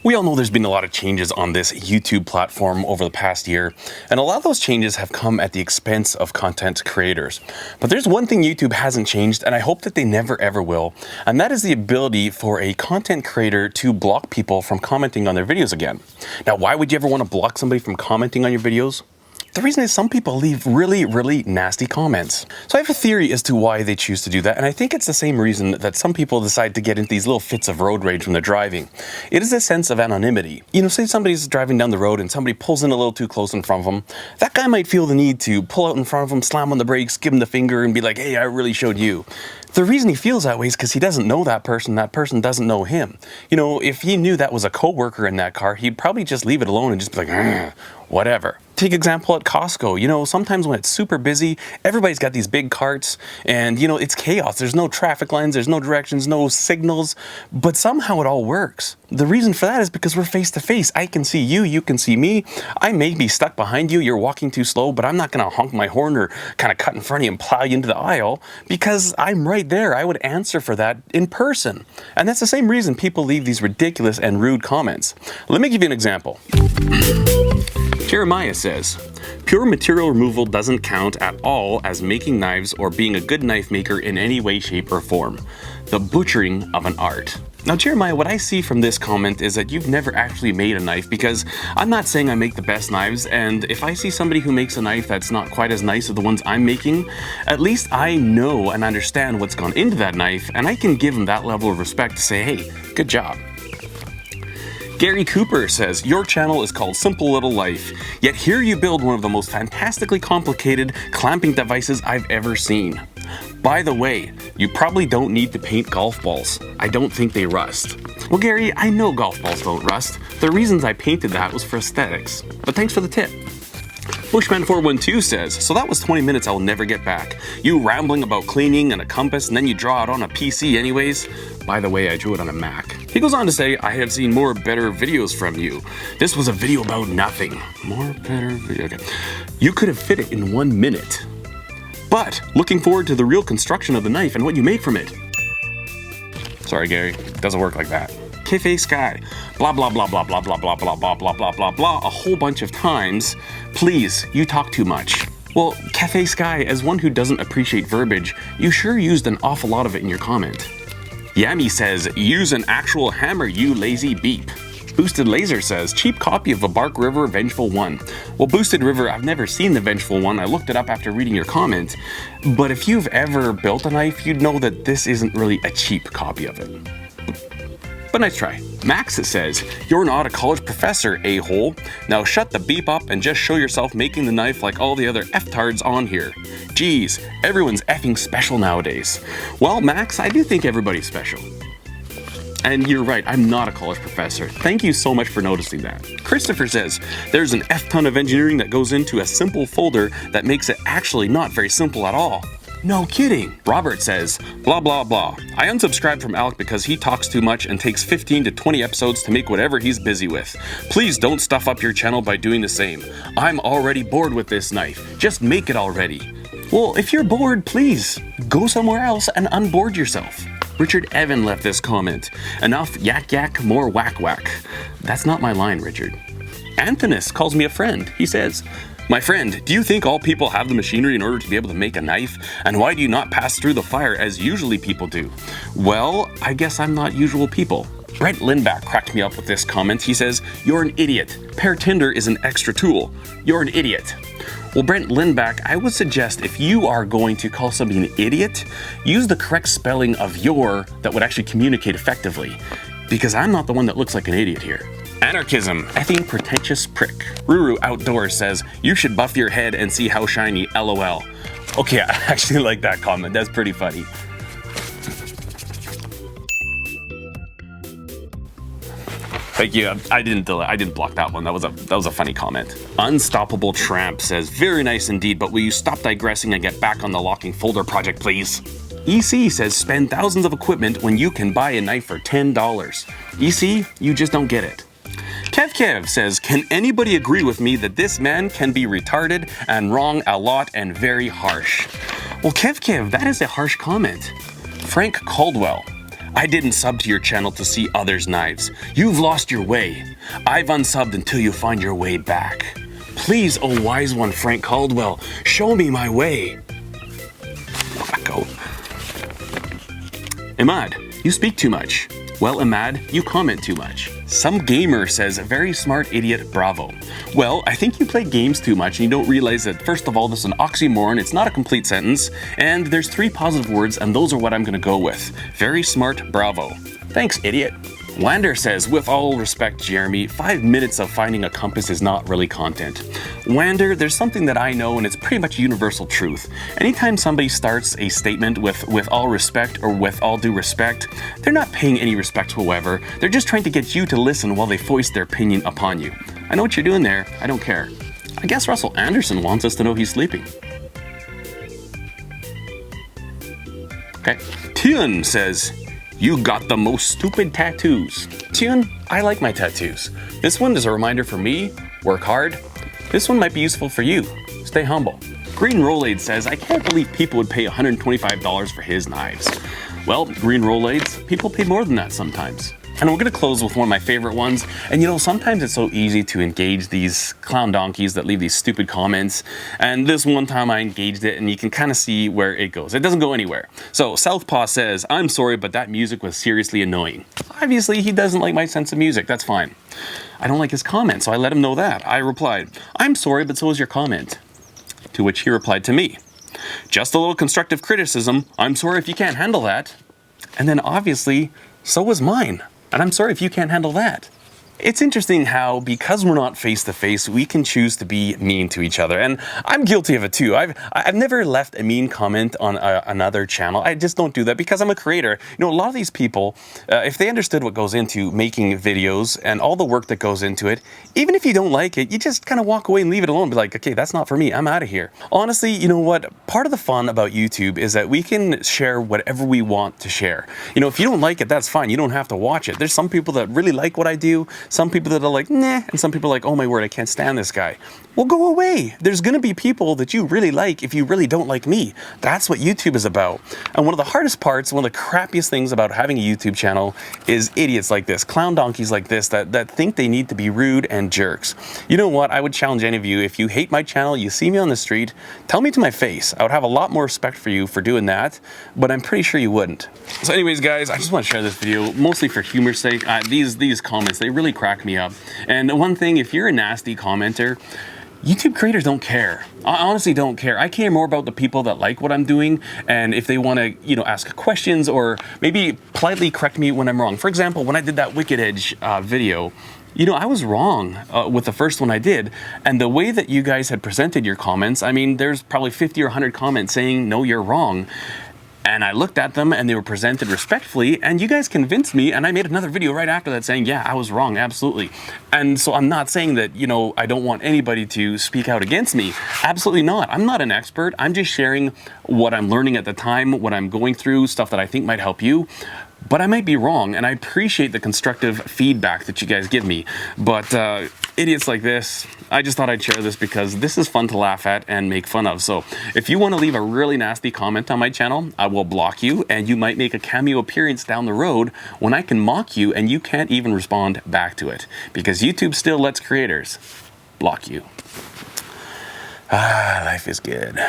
We all know there's been a lot of changes on this YouTube platform over the past year, and a lot of those changes have come at the expense of content creators. But there's one thing YouTube hasn't changed, and I hope that they never ever will, and that is the ability for a content creator to block people from commenting on their videos again. Now, why would you ever want to block somebody from commenting on your videos? The reason is some people leave really nasty comments. So I have a theory as to why they choose to do that, and I think it's the same reason that some people decide to get into these little fits of road rage when they're driving. It is a sense of anonymity. You know, say somebody's driving down the road and somebody pulls in a little too close in front of them. That guy might feel the need to pull out in front of them, slam on the brakes, give him the finger, and be like, hey, I really showed you. The reason he feels that way is because he doesn't know that person doesn't know him. You know, if he knew that was a coworker in that car, he'd probably just leave it alone and just be like, whatever. Take example at Costco. You know, sometimes when it's super busy, everybody's got these big carts and, you know, it's chaos. There's no traffic lines, there's no directions, no signals, but somehow it all works. The reason for that is because we're face to face. I can see you, you can see me. I may be stuck behind you, you're walking too slow, but I'm not gonna honk my horn or kind of cut in front of you and plow you into the aisle because I'm right there. I would answer for that in person. And that's the same reason people leave these ridiculous and rude comments. Let me give you an example. Jeremiah says, pure material removal doesn't count at all as making knives or being a good knife maker in any way, shape, or form. The butchering of an art. Now, Jeremiah, what I see from this comment is that you've never actually made a knife, because I'm not saying I make the best knives, and if I see somebody who makes a knife that's not quite as nice as the ones I'm making, at least I know and understand what's gone into that knife, and I can give them that level of respect to say, hey, good job. Gary Cooper says, your channel is called Simple Little Life, yet here you build one of the most fantastically complicated clamping devices I've ever seen. By the way, you probably don't need to paint golf balls. I don't think they rust. Well, Gary, I know golf balls don't rust. The reasons I painted that was for aesthetics. But thanks for the tip. Bushman412 says, so that was 20 minutes I'll never get back. You rambling about cleaning and a compass, and then you draw it on a PC anyways. By the way, I drew it on a Mac. He goes on to say, I have seen more better videos from you. This was a video about nothing. More better video. Okay. You could have fit it in 1 minute. But looking forward to the real construction of the knife and what you made from it. Sorry, Gary. It doesn't work like that. Cafe Sky. Blah, blah, blah, blah, blah, blah, blah, blah, blah, blah, blah, blah, blah, a whole bunch of times. Please, you talk too much. Well, Cafe Sky, as one who doesn't appreciate verbiage, you sure used an awful lot of it in your comment. Yami says, use an actual hammer, you lazy beep. Boosted Laser says, cheap copy of a Bark River Vengeful 1. Well, Boosted River, I've never seen the Vengeful 1. I looked it up after reading your comment. But if you've ever built a knife, you'd know that this isn't really a cheap copy of it. But nice try. Max says, you're not a college professor, a-hole. Now shut the beep up and just show yourself making the knife like all the other F-tards on here. Geez, everyone's effing special nowadays. Well, Max, I do think everybody's special. And you're right, I'm not a college professor. Thank you so much for noticing that. Christopher says, there's an F-ton of engineering that goes into a simple folder that makes it actually not very simple at all. No kidding. Robert says, blah blah blah. I unsubscribed from Alec because he talks too much and takes 15 to 20 episodes to make whatever he's busy with. Please don't stuff up your channel by doing the same. I'm already bored with this knife. Just make it already. Well, if you're bored, please go somewhere else and unboard yourself. Richard Evan left this comment. Enough yak yak, more whack whack. That's not my line, Richard. Anthonus calls me a friend. He says, my friend, do you think all people have the machinery in order to be able to make a knife? And why do you not pass through the fire as usually people do? Well, I guess I'm not usual people. Brent Lindback cracked me up with this comment. He says, you're an idiot. Pear tinder is an extra tool. You're an idiot. Well, Brent Lindback, I would suggest if you are going to call somebody an idiot, use the correct spelling of your that would actually communicate effectively. Because I'm not the one that looks like an idiot here. Anarchism, effing pretentious prick. Ruru Outdoors says, you should buff your head and see how shiny, LOL. Okay, I actually like that comment. That's pretty funny. Thank you. I didn't block that one. That was a funny comment. Unstoppable Tramp says, very nice indeed, but will you stop digressing and get back on the locking folder project, please? EC says, spend thousands of equipment when you can buy a knife for $10. EC, you just don't get it. Kev says, can anybody agree with me that this man can be retarded and wrong a lot and very harsh? Well, Kev, that is a harsh comment. Frank Caldwell, I didn't sub to your channel to see others' knives. You've lost your way. I've unsubbed until you find your way back. Please, oh wise one, Frank Caldwell, show me my way. Wacko. Imad, you speak too much. Well, Imad, you comment too much. Some gamer says, very smart idiot, bravo. Well, I think you play games too much and you don't realize that, first of all, this is an oxymoron, it's not a complete sentence, and there's 3 positive words, and those are what I'm gonna go with. Very smart, bravo. Thanks, idiot. Wander says, with all respect, Jeremy, 5 minutes of finding a compass is not really content. Wander, there's something that I know and it's pretty much universal truth. Anytime somebody starts a statement with all respect or with all due respect, they're not paying any respect whatsoever. They're just trying to get you to listen while they foist their opinion upon you. I know what you're doing there. I don't care. I guess Russell Anderson wants us to know he's sleeping. Okay. Tune says, you got the most stupid tattoos. Tune, I like my tattoos. This one is a reminder for me, work hard. This one might be useful for you, stay humble. Greenroulade says, I can't believe people would pay $125 for his knives. Well, Greenroulades, people pay more than that sometimes. And we're gonna close with one of my favorite ones. And you know, sometimes it's so easy to engage these clown donkeys that leave these stupid comments. And this one time I engaged it and you can kind of see where it goes. It doesn't go anywhere. So Southpaw says, I'm sorry, but that music was seriously annoying. Obviously, he doesn't like my sense of music, that's fine. I don't like his comment, so I let him know that. I replied, I'm sorry, but so is your comment. To which he replied to me, just a little constructive criticism. I'm sorry if you can't handle that. And then obviously, so was mine. And I'm sorry if you can't handle that. It's interesting how, because we're not face-to-face, we can choose to be mean to each other. And I'm guilty of it too. I've never left a mean comment on another channel. I just don't do that because I'm a creator. You know, a lot of these people, if they understood what goes into making videos and all the work that goes into it, even if you don't like it, you just kind of walk away and leave it alone. Be like, okay, that's not for me. I'm out of here. Honestly, you know what? Part of the fun about YouTube is that we can share whatever we want to share. You know, if you don't like it, that's fine. You don't have to watch it. There's some people that really like what I do. Some people that are like, nah, and some people are like, oh my word, I can't stand this guy. Well, go away. There's gonna be people that you really like if you really don't like me. That's what YouTube is about. And one of the hardest parts, one of the crappiest things about having a YouTube channel is idiots like this, clown donkeys like this, that think they need to be rude and jerks. You know what? I would challenge any of you, if you hate my channel, you see me on the street, tell me to my face. I would have a lot more respect for you for doing that, but I'm pretty sure you wouldn't. So anyways, guys, I just want to share this video, mostly for humor's sake. These comments, they really crack me up. And one thing, if you're a nasty commenter, YouTube creators don't care. I honestly don't care. I care more about the people that like what I'm doing, and if they want to, you know, ask questions or maybe politely correct me when I'm wrong. For example, when I did that Wicked Edge video, you know, I was wrong with the first one I did, and the way that you guys had presented your comments, I mean, there's probably 50 or 100 comments saying, no, you're wrong. And I looked at them and they were presented respectfully, and you guys convinced me, and I made another video right after that saying, yeah, I was wrong, absolutely. And so I'm not saying that, you know, I don't want anybody to speak out against me. Absolutely not. I'm not an expert. I'm just sharing what I'm learning at the time, what I'm going through, stuff that I think might help you. But I might be wrong, and I appreciate the constructive feedback that you guys give me. But idiots like this, I just thought I'd share this because this is fun to laugh at and make fun of. So if you want to leave a really nasty comment on my channel, I will block you, and you might make a cameo appearance down the road when I can mock you and you can't even respond back to it. Because YouTube still lets creators block you. Ah, life is good.